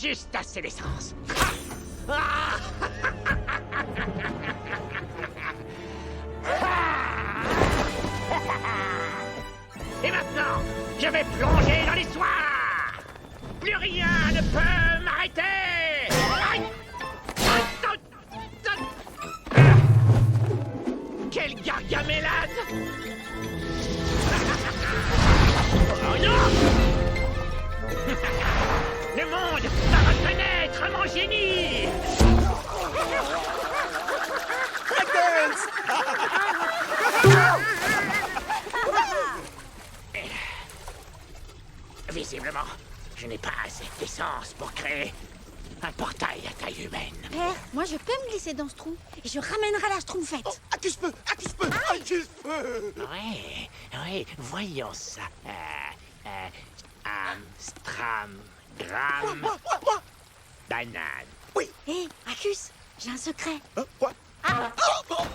Juste assez d'essence. Et maintenant, je vais plonger dans l'histoire. Plus rien ne peut m'arrêter. Aïe! Quelle gargamellade! Oh non! Le monde va reconnaître mon génie! Visiblement, je n'ai pas assez d'essence pour créer un portail à taille humaine. Père, moi je peux me glisser dans ce trou et je ramènerai la Schtroumpfette. Oh, accuse-peu, accuse-peu, accuse-peu. Oui, voyons ça. Stram, gram, Moi. banane. Oui. Hé, Accus, j'ai un secret. Quoi?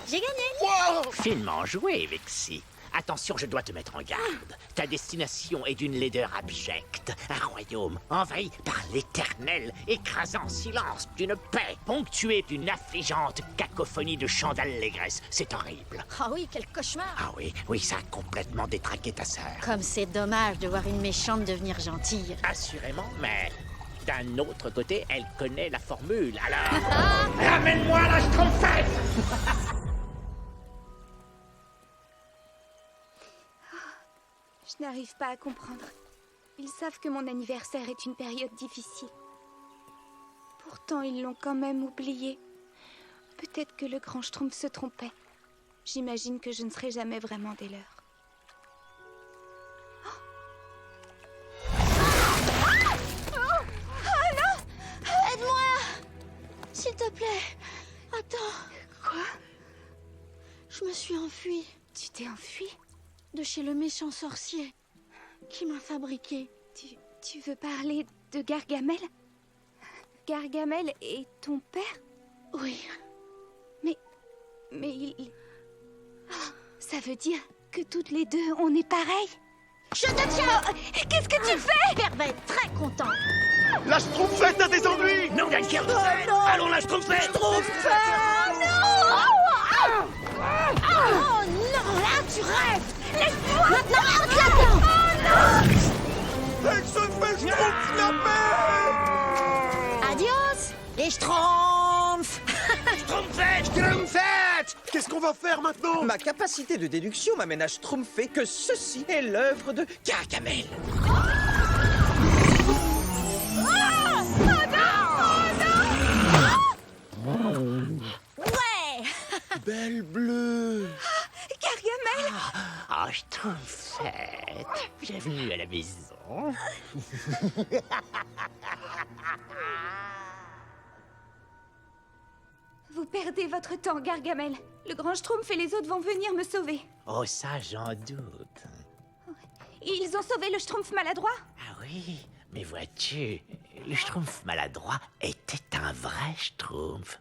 J'ai gagné. Wow. Finement joué, Vexy. Attention, je dois te mettre en garde. Ta destination est d'une laideur abjecte. Un royaume envahi par l'éternel, écrasant silence d'une paix ponctuée d'une affligeante cacophonie de chants d'allégresse. C'est horrible. Ah oui, quel cauchemar. Ah oui, ça a complètement détraqué ta sœur. Comme c'est dommage de voir une méchante devenir gentille. Assurément, mais d'un autre côté, elle connaît la formule. Alors, ramène-moi la Schtroumpfette! Je n'arrive pas à comprendre. Ils savent que mon anniversaire est une période difficile. Pourtant, ils l'ont quand même oublié. Peut-être que le grand Schtroumpf se trompait. J'imagine que je ne serai jamais vraiment des leurs. Aide-moi, s'il te plaît. Attends. Quoi? Je me suis enfuie Tu t'es enfui? de chez le méchant sorcier qui m'a fabriquée. Tu veux parler de Gargamel? Gargamel est ton père? Oui. Mais il... Ça veut dire que toutes les deux, on est pareils? Je te tiens. Qu'est-ce que tu fais? Père va être très content. La Schtroumpfette a des ennuis. Non, Dunkerque! Allons, la Schtroumpfette! Oh non, là tu rêves. Laisse-moi. Maintenant, saute là-dedans. Elle se fait Schtroumpf-snapper. Adios, les Schtroumpfs. Schtroumpfette. Qu'est-ce qu'on va faire maintenant? Ma capacité de déduction m'amène à schtroumpfer que ceci est l'œuvre de Gargamel. Ouais. Belle bleue. Gargamel! Oh, Schtroumpfette! Bienvenue à la maison. Vous perdez votre temps, Gargamel. Le grand Schtroumpf et les autres vont venir me sauver. Oh, ça, j'en doute. Ils ont sauvé le Schtroumpf maladroit? Ah oui, mais vois-tu, le Schtroumpf maladroit était un vrai Schtroumpf.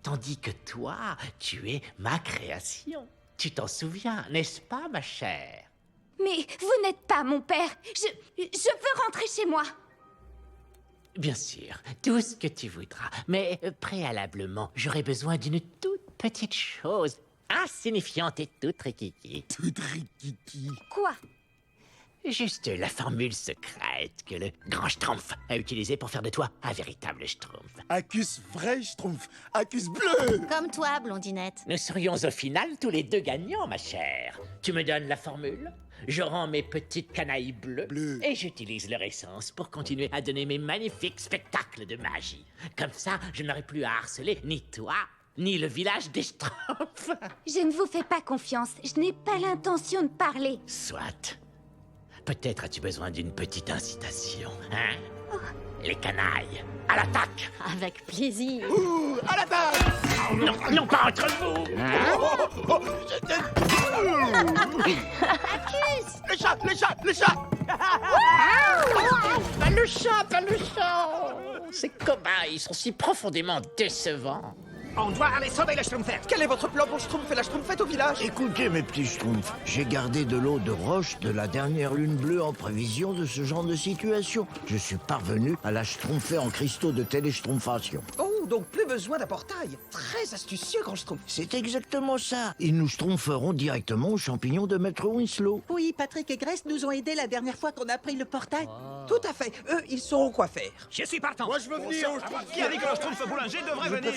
Tandis que toi, tu es ma création. Tu t'en souviens, n'est-ce pas, ma chère? Mais vous n'êtes pas mon père. Je veux rentrer chez moi. Bien sûr, tout ce que tu voudras. Mais préalablement, j'aurais besoin d'une toute petite chose, insignifiante et toute rikiki. Toute rikiki. Quoi? Juste la formule secrète que le grand Schtroumpf a utilisée pour faire de toi un véritable Schtroumpf. Accuse vrai Schtroumpf, accuse bleu. Comme toi, blondinette. Nous serions au final tous les deux gagnants, ma chère. Tu me donnes la formule, je rends mes petites canailles bleues Bleu. et j'utilise leur essence pour continuer à donner mes magnifiques spectacles de magie. Comme ça, je n'aurai plus à harceler ni toi, ni le village des Schtroumpfs. Je ne vous fais pas confiance. Je n'ai pas l'intention de parler. Soit. Peut-être as-tu besoin d'une petite incitation, hein? Les canailles, à l'attaque! Avec plaisir. Ouh, à la table. Non, non pas entre vous! Le chat, le chat, le chat. Pas le chat, pas le chat! Ces cobayes sont si profondément décevants. On doit aller sauver le Schtroumpfette! Quel est votre plan pour Schtroumpf et la Schtroumpfette au village? Écoutez, mes petits schtroumpfs, j'ai gardé de l'eau de roche de la dernière lune bleue en prévision de ce genre de situation. Je suis parvenu à la schtroumpfer en cristaux de téléschtroumpfation. Oh, donc plus besoin d'un portail. Très astucieux, grand Schtroumpf. C'est exactement ça. Ils nous schtroumpferont directement aux champignons de Maître Winslow. Oui, Patrick et Grace nous ont aidés la dernière fois qu'on a pris le portail. Tout à fait. Eux, ils sauront quoi faire. Je suis partant! Moi, je veux venir au Schtroumpf. Qui a dit que le Schtroumpf boulanger devrait venir?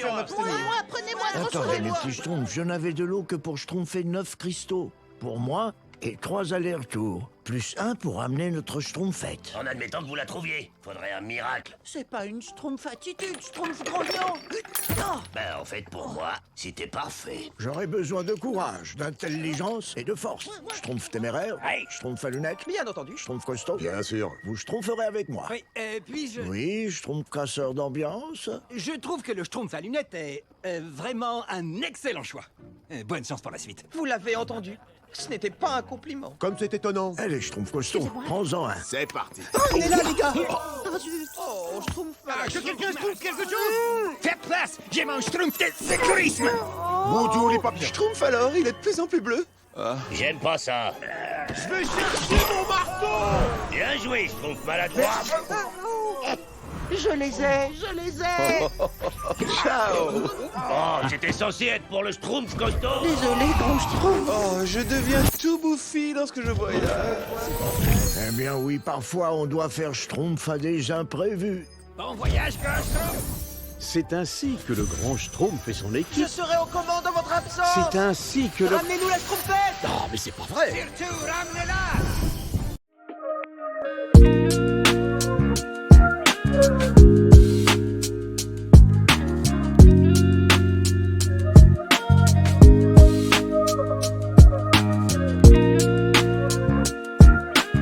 Moi, prenez-moi, Attendez, mes petits schtroumpfs, je n'avais de l'eau que pour schtroumpfer 9 cristaux. Pour moi, et 3 allers-retours. Plus 1 pour amener notre schtroumpfette. En admettant que vous la trouviez, faudrait un miracle. C'est pas une schtroumpf attitude, schtroumpf grognon. Oh, Ben, en fait, pour moi, c'était parfait. J'aurais besoin de courage, d'intelligence et de force. Schtroumpf téméraire, Hey. schtroumpf à lunettes, Bien entendu. schtroumpf costaud. Bien sûr. Vous schtroumpferez avec moi. Oui, puis Oui, schtroumpf casseur d'ambiance. je trouve que le Schtroumpf à lunettes est vraiment un excellent choix. Bonne chance pour la suite. Vous l'avez entendu. Ce n'était pas un compliment. Comme c'est étonnant. Allez, schtroumpf costaud, prends-en un. C'est parti. Il est là, les gars. Oh, Schtroumpf. Que quelqu'un trouve quelque chose! Faites place! J'ai mon Schtroumpf de sécurisme! Mon Dieu, les papiers. Schtroumpf alors, il est de plus en plus bleu. J'aime pas ça. Je vais chercher mon marteau. Bien joué, je trouve maladroit. je les ai. Ciao. Oh, c'était censé être pour le Schtroumpf costaud. Désolé, grand schtroumpf. Oh, je deviens tout bouffi lorsque je vois là. Eh bien oui, parfois on doit faire schtroumpf à des imprévus. Bon voyage, grand Schtroumpf! C'est ainsi que le grand Schtroumpf et son équipe. Je serai aux commandes en votre absence. C'est ainsi que le... Ramenez-nous la Schtroumpfette. Non, mais c'est pas vrai. Surtout, ramenez-la!